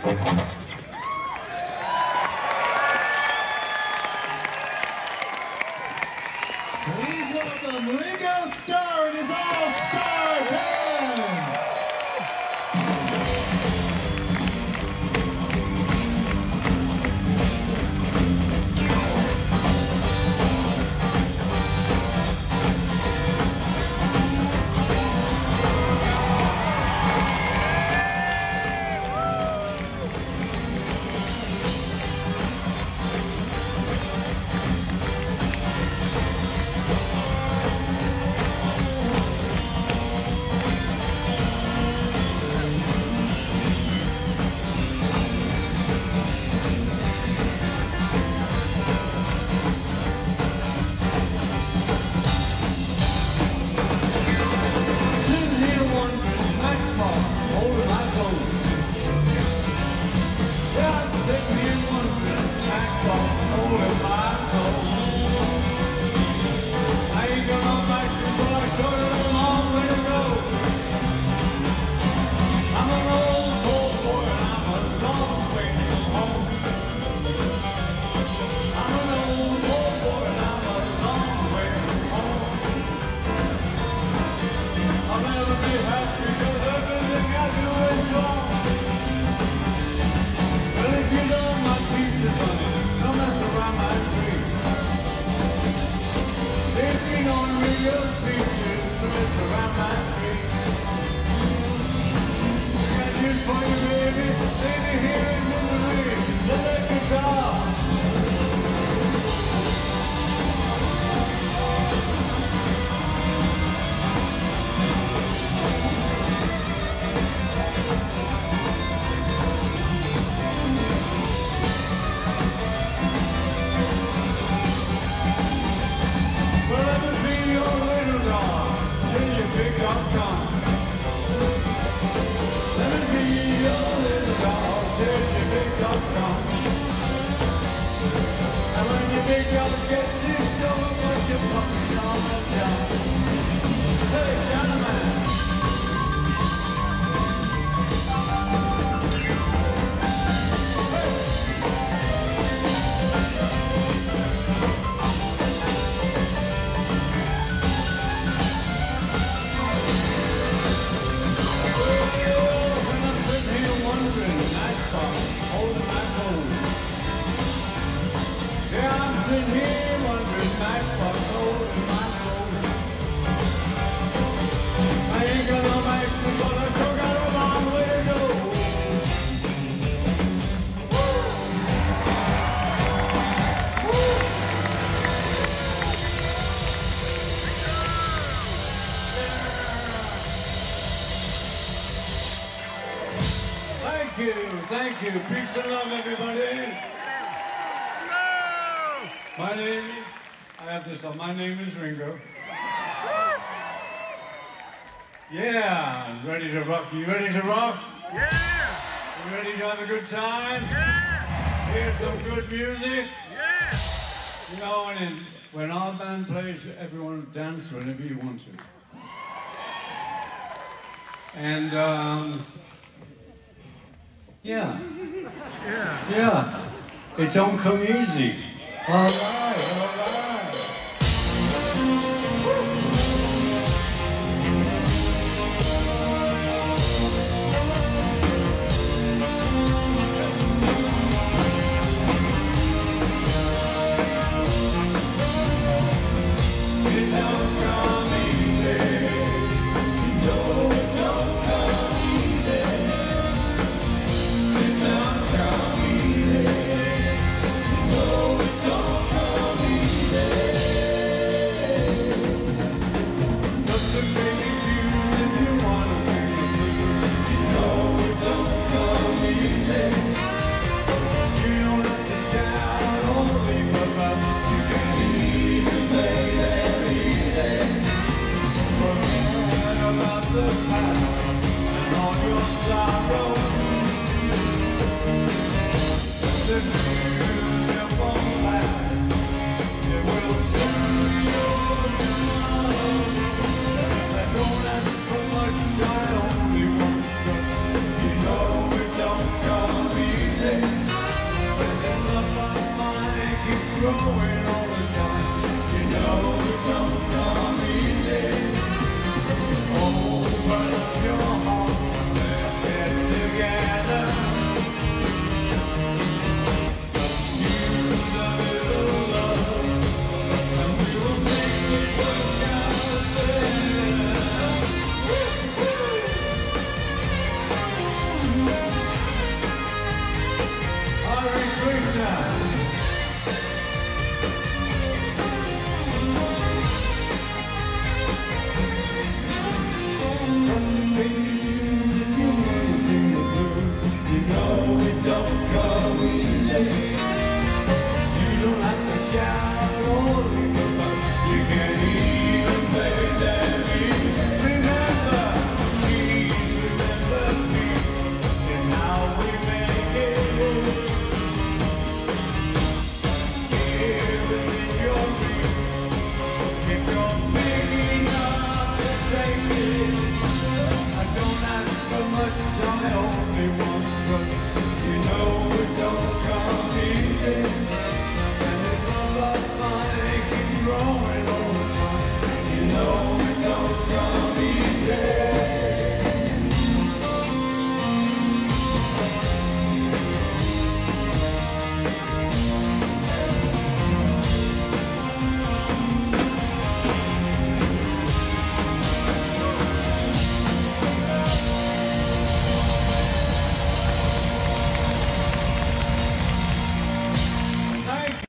Please welcome Ringo Starr and his all-star band. Thank you. Peace and love, everybody. My name is, I have to say, my name is Ringo. Yeah, I'm ready to rock. You ready to rock? Yeah! You ready to have a good time? Yeah! Hear some good music? Yeah! You know, when our band plays, everyone dance whenever you want to. And, yeah. Yeah! Yeah. It don't come easy. All right, all right. The